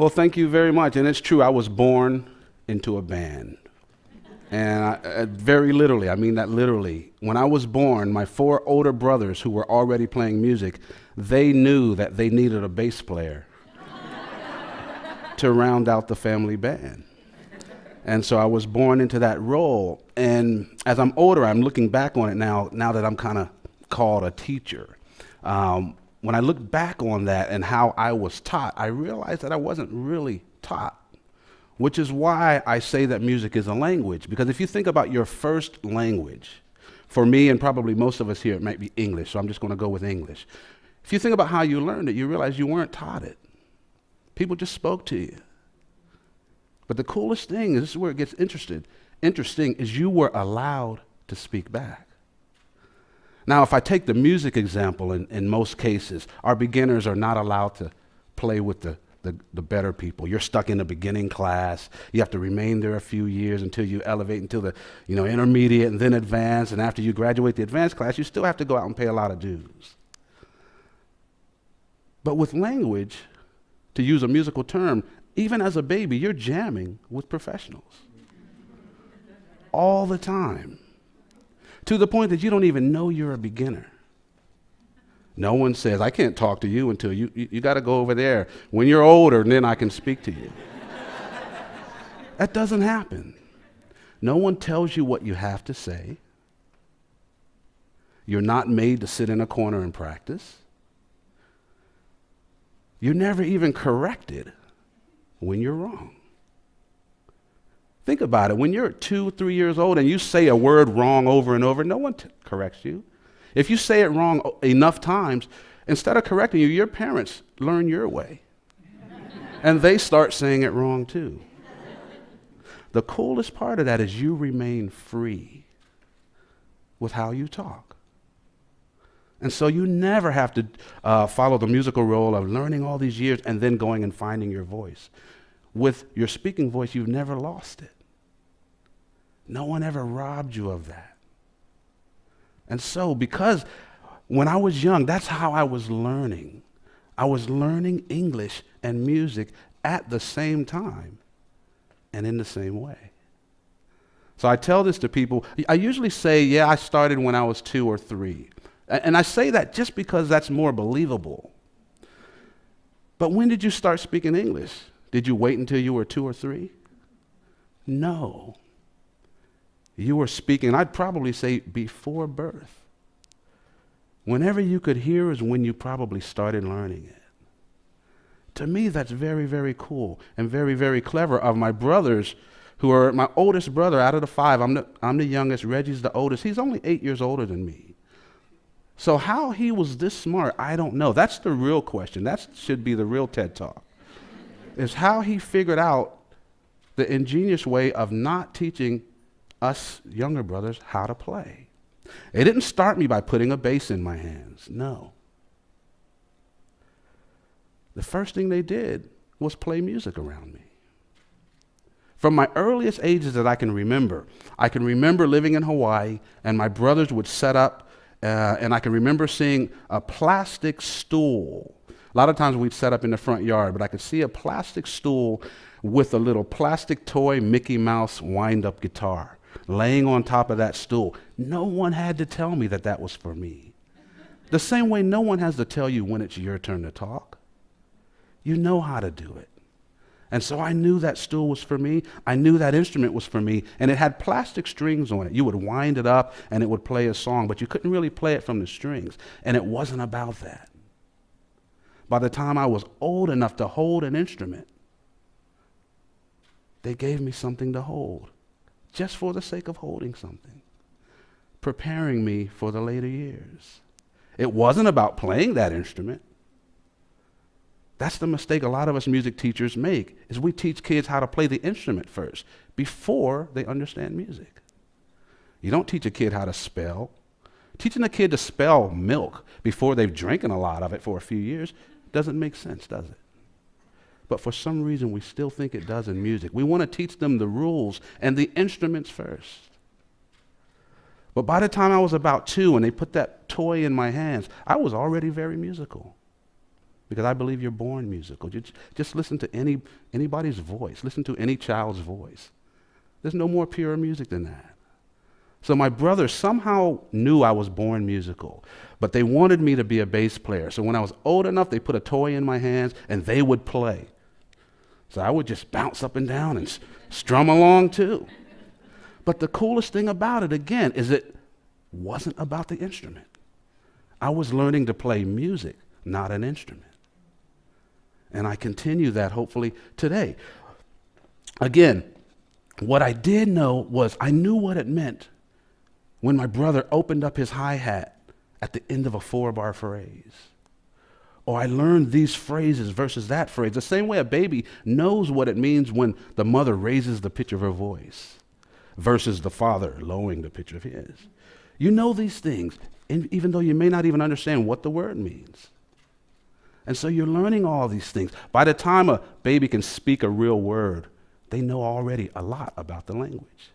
Well, thank you very much. And it's true, I was born into a band. And very literally, I mean that literally. When I was born, my four older brothers who were already playing music, they knew that they needed a bass player to round out the family band. And so I was born into that role. And as I'm older, I'm looking back on it now that I'm kind of called a teacher. When I look back on that and how I was taught, I realized that I wasn't really taught, which is why I say that music is a language. Because if you think about your first language, for me and probably most of us here, it might be English, so I'm just going to go with English. If you think about how you learned it, you realize you weren't taught it. People just spoke to you. But the coolest thing, this is where it gets interesting, is you were allowed to speak back. Now, if I take the music example, in most cases, our beginners are not allowed to play with the better people. You're stuck in the beginning class. You have to remain there a few years until you elevate until the intermediate and then advanced. And after you graduate the advanced class, you still have to go out and pay a lot of dues. But with language, to use a musical term, even as a baby, you're jamming with professionals all the time, to the point that you don't even know you're a beginner. No one says, I can't talk to you until you got to go over there. When you're older, then I can speak to you. That doesn't happen. No one tells you what you have to say. You're not made to sit in a corner and practice. You're never even corrected when you're wrong. Think about it. When you're 2, 3 years old and you say a word wrong over and over, no one corrects you. If you say it wrong enough times, instead of correcting you, your parents learn your way. And they start saying it wrong too. The coolest part of that is you remain free with how you talk. And so you never have to follow the musical role of learning all these years and then going and finding your voice. With your speaking voice, you've never lost it. No one ever robbed you of that. And so, because when I was young, that's how I was learning. I was learning English and music at the same time and in the same way. So I tell this to people. I usually say, yeah, I started when I was 2 or 3. And I say that just because that's more believable. But when did you start speaking English? Did you wait until you were 2 or 3? No. You were speaking, I'd probably say before birth. Whenever you could hear is when you probably started learning it. To me, that's very, very cool and very, very clever of my brothers, who are my oldest brother out of the 5. I'm the youngest. Reggie's the oldest. He's only 8 years older than me. So how he was this smart, I don't know. That's the real question. That should be the real TED Talk. Is how he figured out the ingenious way of not teaching us younger brothers how to play. It didn't start me by putting a bass in my hands. No. The first thing they did was play music around me. From my earliest ages that I can remember living in Hawaii, and my brothers would set up, and I can remember seeing a plastic stool. A lot of times we'd set up in the front yard, but I could see a plastic stool with a little plastic toy Mickey Mouse wind-up guitar laying on top of that stool. No one had to tell me that that was for me. The same way no one has to tell you when it's your turn to talk. You know how to do it. And so I knew that stool was for me. I knew that instrument was for me, and it had plastic strings on it. You would wind it up, and it would play a song, but you couldn't really play it from the strings, and it wasn't about that. By the time I was old enough to hold an instrument, they gave me something to hold, just for the sake of holding something, preparing me for the later years. It wasn't about playing that instrument. That's the mistake a lot of us music teachers make, is we teach kids how to play the instrument first, before they understand music. You don't teach a kid how to spell. Teaching a kid to spell milk before they've drinking a lot of it for a few years doesn't make sense, does it? But for some reason, we still think it does in music. We want to teach them the rules and the instruments first. But by the time I was about 2 and they put that toy in my hands, I was already very musical. because I believe you're born musical. Just listen to anybody's voice. Listen to any child's voice. There's no more pure music than that. So my brothers somehow knew I was born musical, but they wanted me to be a bass player. So when I was old enough, they put a toy in my hands and they would play. So I would just bounce up and down and strum along too. But the coolest thing about it, again, is it wasn't about the instrument. I was learning to play music, not an instrument. And I continue that hopefully today. Again, what I did know was I knew what it meant when my brother opened up his hi-hat at the end of a 4-bar phrase. Or I learned these phrases versus that phrase, the same way a baby knows what it means when the mother raises the pitch of her voice versus the father lowering the pitch of his. You know these things, even though you may not even understand what the word means. And so you're learning all these things. By the time a baby can speak a real word, they know already a lot about the language.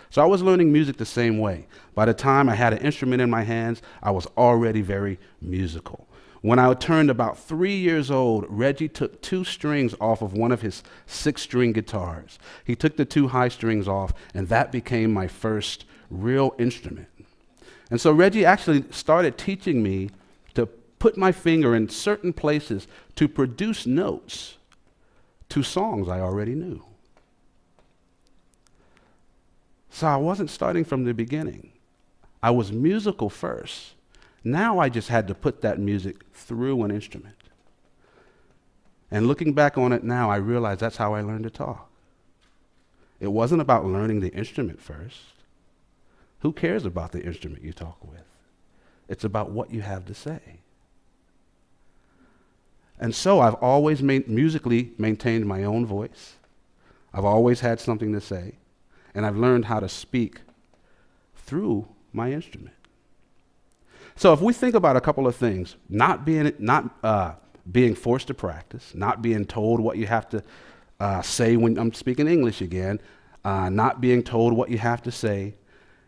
So I was learning music the same way. By the time I had an instrument in my hands, I was already very musical. When I turned about 3 years old, Reggie took 2 strings off of one of his 6-string guitars. He took the 2 high strings off, and that became my first real instrument. And so Reggie actually started teaching me to put my finger in certain places to produce notes to songs I already knew. So I wasn't starting from the beginning. I was musical first. Now I just had to put that music through an instrument. And looking back on it now, I realize that's how I learned to talk. It wasn't about learning the instrument first. Who cares about the instrument you talk with? It's about what you have to say. And so I've always musically maintained my own voice. I've always had something to say. And I've learned how to speak through my instrument. So if we think about a couple of things, not being forced to practice, not being told what you have to say when I'm speaking English again, not being told what you have to say.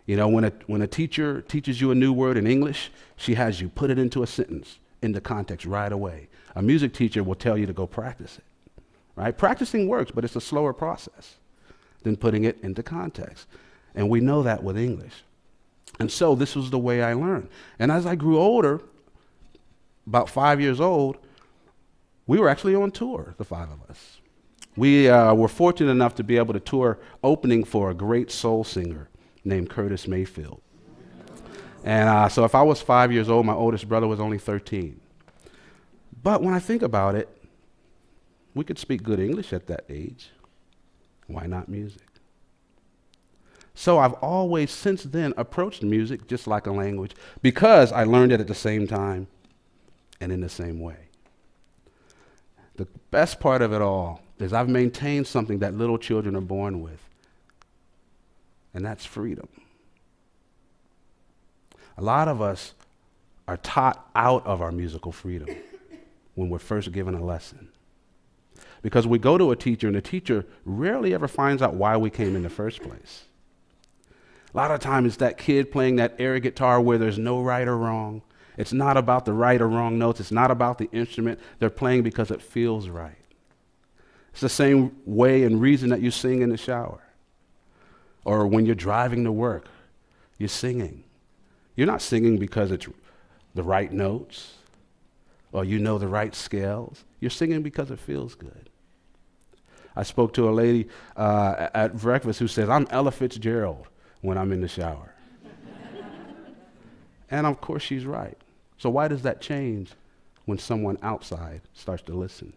You know, when a teacher teaches you a new word in English, she has you put it into a sentence, into context right away. A music teacher will tell you to go practice it, right? Practicing works, but it's a slower process than putting it into context. And we know that with English. And so this was the way I learned. And as I grew older, about 5 years old, we were actually on tour, the 5 of us. We were fortunate enough to be able to tour opening for a great soul singer named Curtis Mayfield. And so if I was 5 years old, my oldest brother was only 13. But when I think about it, we could speak good English at that age. Why not music? So I've always since then approached music just like a language because I learned it at the same time and in the same way. The best part of it all is I've maintained something that little children are born with, and that's freedom. A lot of us are taught out of our musical freedom when we're first given a lesson. Because we go to a teacher, and the teacher rarely ever finds out why we came in the first place. A lot of times it's that kid playing that air guitar where there's no right or wrong. It's not about the right or wrong notes. It's not about the instrument. They're playing because it feels right. It's the same way and reason that you sing in the shower. Or when you're driving to work, you're singing. You're not singing because it's the right notes or you know the right scales. You're singing because it feels good. I spoke to a lady at breakfast who says, I'm Ella Fitzgerald when I'm in the shower. And of course she's right. So why does that change when someone outside starts to listen?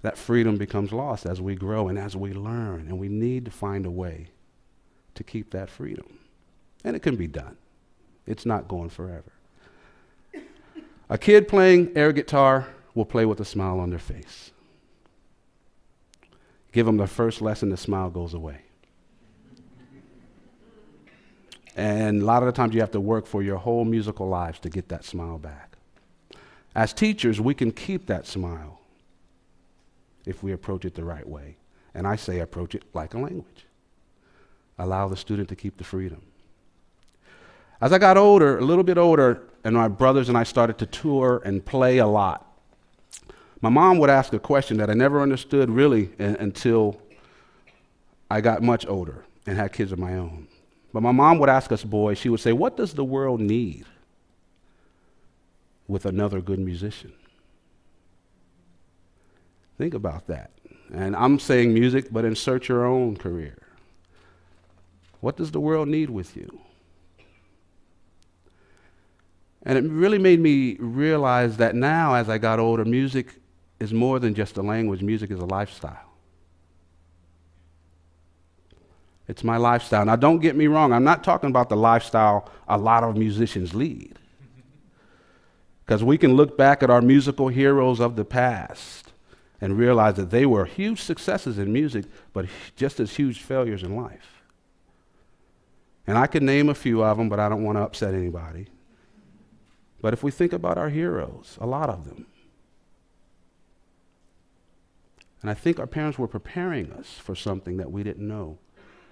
That freedom becomes lost as we grow and as we learn, and we need to find a way to keep that freedom. And it can be done. It's not going forever. A kid playing air guitar will play with a smile on their face. Give them the first lesson, the smile goes away. And a lot of the times you have to work for your whole musical lives to get that smile back. As teachers, we can keep that smile if we approach it the right way. And I say approach it like a language. Allow the student to keep the freedom. As I got older, a little bit older, and my brothers and I started to tour and play a lot, my mom would ask a question that I never understood really until I got much older and had kids of my own. But my mom would ask us boys, she would say, what does the world need with another good musician? Think about that. And I'm saying music, but insert your own career. What does the world need with you? And it really made me realize that now, as I got older, music is more than just a language. Music is a lifestyle. It's my lifestyle. Now, don't get me wrong. I'm not talking about the lifestyle a lot of musicians lead. Because we can look back at our musical heroes of the past and realize that they were huge successes in music, but just as huge failures in life. And I could name a few of them, but I don't want to upset anybody. But if we think about our heroes, a lot of them, and I think our parents were preparing us for something that we didn't know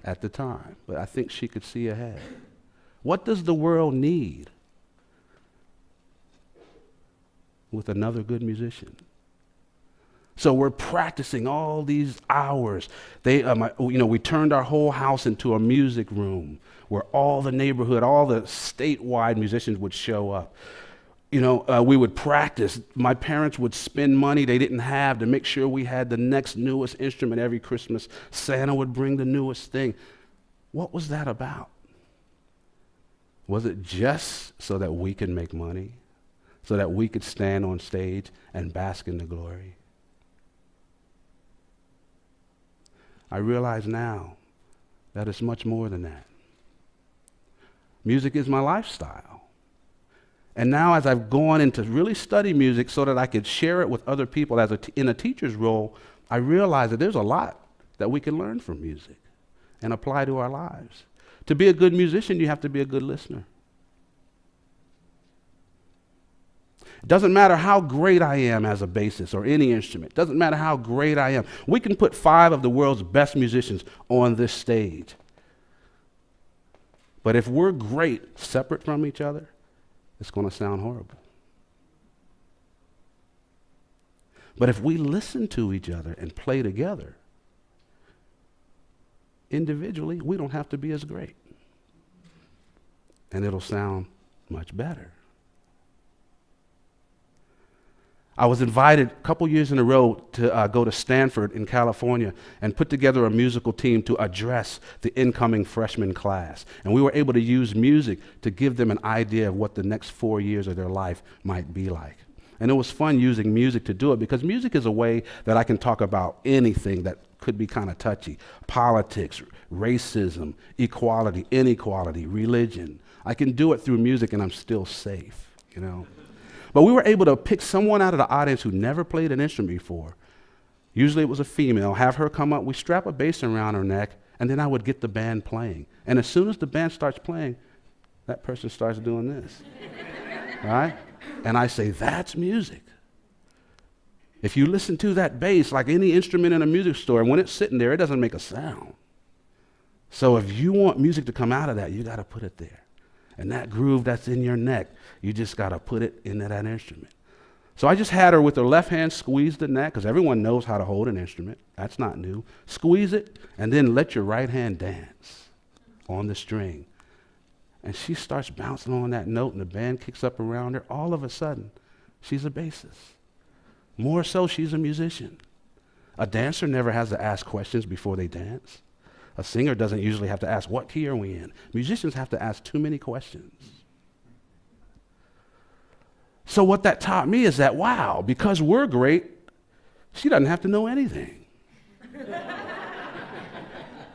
at the time, but I think she could see ahead. What does the world need with another good musician? So we're practicing all these hours. We turned our whole house into a music room where all the neighborhood, all the statewide musicians would show up. We would practice. My parents would spend money they didn't have to make sure we had the next newest instrument every Christmas. Santa would bring the newest thing. What was that about? Was it just so that we could make money? So that we could stand on stage and bask in the glory? I realize now that it's much more than that. Music is my lifestyle. And now as I've gone into really study music so that I could share it with other people in a teacher's role, I realize that there's a lot that we can learn from music and apply to our lives. To be a good musician, you have to be a good listener. It doesn't matter how great I am as a bassist or any instrument. It doesn't matter how great I am. We can put 5 of the world's best musicians on this stage. But if we're great separate from each other, it's going to sound horrible. But if we listen to each other and play together, individually, we don't have to be as great. And it'll sound much better. I was invited a couple years in a row to go to Stanford in California and put together a musical team to address the incoming freshman class. And we were able to use music to give them an idea of what the next 4 years of their life might be like. And it was fun using music to do it because music is a way that I can talk about anything that could be kind of touchy. Politics, racism, equality, inequality, religion. I can do it through music and I'm still safe, But we were able to pick someone out of the audience who never played an instrument before. Usually it was a female, have her come up, we strap a bass around her neck, and then I would get the band playing. And as soon as the band starts playing, that person starts doing this, right? And I say, that's music. If you listen to that bass, like any instrument in a music store, when it's sitting there, it doesn't make a sound. So if you want music to come out of that, you got to put it there. And that groove that's in your neck, you just got to put it into that instrument. So I just had her with her left hand squeeze the neck, because everyone knows how to hold an instrument. That's not new. Squeeze it, and then let your right hand dance on the string. And she starts bouncing on that note, and the band kicks up around her. All of a sudden, she's a bassist. More so, she's a musician. A dancer never has to ask questions before they dance. A singer doesn't usually have to ask, what key are we in? Musicians have to ask too many questions. So what that taught me is that, wow, because we're great, she doesn't have to know anything.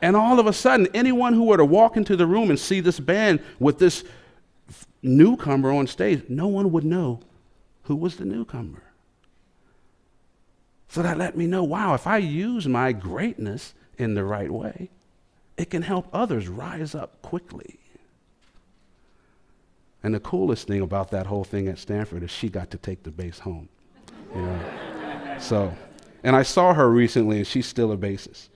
And all of a sudden, anyone who were to walk into the room and see this band with this newcomer on stage, no one would know who was the newcomer. So that let me know, wow, if I use my greatness in the right way, it can help others rise up quickly. And the coolest thing about that whole thing at Stanford is she got to take the bass home. So, and I saw her recently, and she's still a bassist,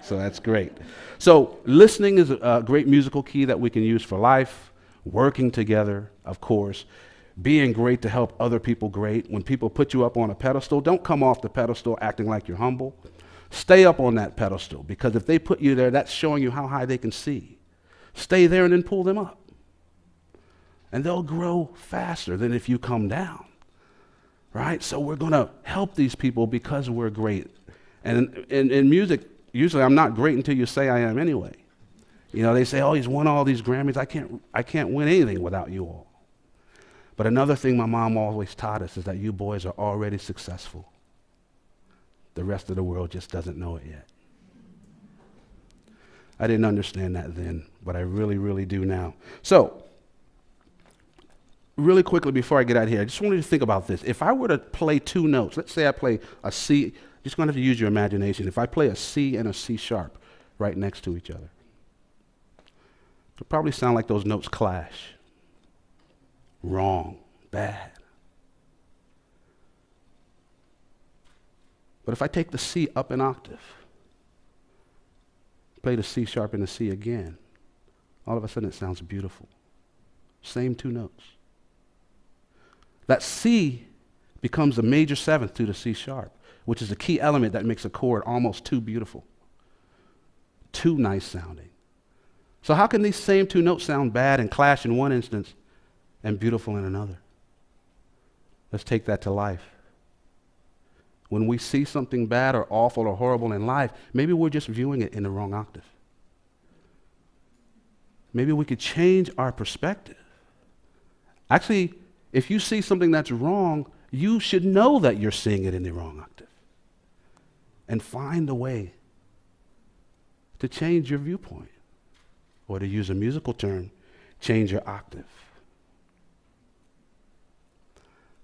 So that's great. So listening is a great musical key that we can use for life. working together, of course, being great to help other people great. When people put you up on a pedestal, don't come off the pedestal acting like you're humble. Stay up on that pedestal, because if they put you there, that's showing you how high they can see. Stay there and then pull them up. And they'll grow faster than if you come down, right? So we're going to help these people because we're great. And in music, usually I'm not great until you say I am anyway. You know, they say, oh, he's won all these Grammys. I can't win anything without you all. But another thing my mom always taught us is that you boys are already successful. The rest of the world just doesn't know it yet. I didn't understand that then, but I really, really do now. So, really quickly before I get out of here, I just want you to think about this. If I were to play two notes, let's say I play a C, just going to have to use your imagination. If I play a C and a C sharp right next to each other, it'll probably sound like those notes clash. Wrong, bad. But if I take the C up an octave, play the C sharp and the C again, all of a sudden it sounds beautiful. Same two notes. That C becomes a major seventh to the C sharp, which is the key element that makes a chord almost too beautiful, too nice sounding. So how can these same two notes sound bad and clash in one instance and beautiful in another? Let's take that to life. When we see something bad or awful or horrible in life, maybe we're just viewing it in the wrong octave. Maybe we could change our perspective. Actually, if you see something that's wrong, you should know that you're seeing it in the wrong octave. And find a way to change your viewpoint. Or to use a musical term, change your octave.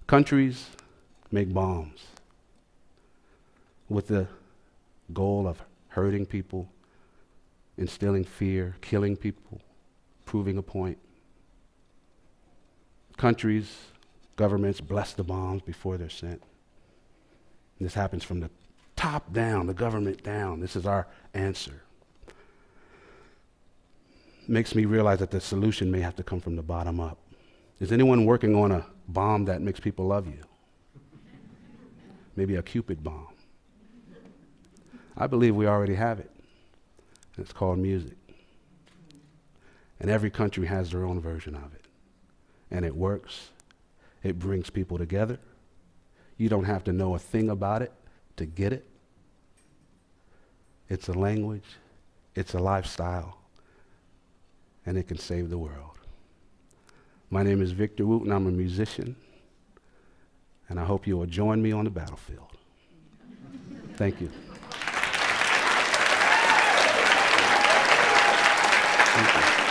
Countries make bombs with the goal of hurting people, instilling fear, killing people, proving a point. Countries, governments bless the bombs before they're sent. And this happens from the top down, the government down. This is our answer. Makes me realize that the solution may have to come from the bottom up. Is anyone working on a bomb that makes people love you? Maybe a Cupid bomb. I believe we already have it. It's called music. And every country has their own version of it. And it works. It brings people together. You don't have to know a thing about it to get it. It's a language. It's a lifestyle. And it can save the world. My name is Victor Wooten. I'm a musician. And I hope you will join me on the battlefield. Thank you. Thank you.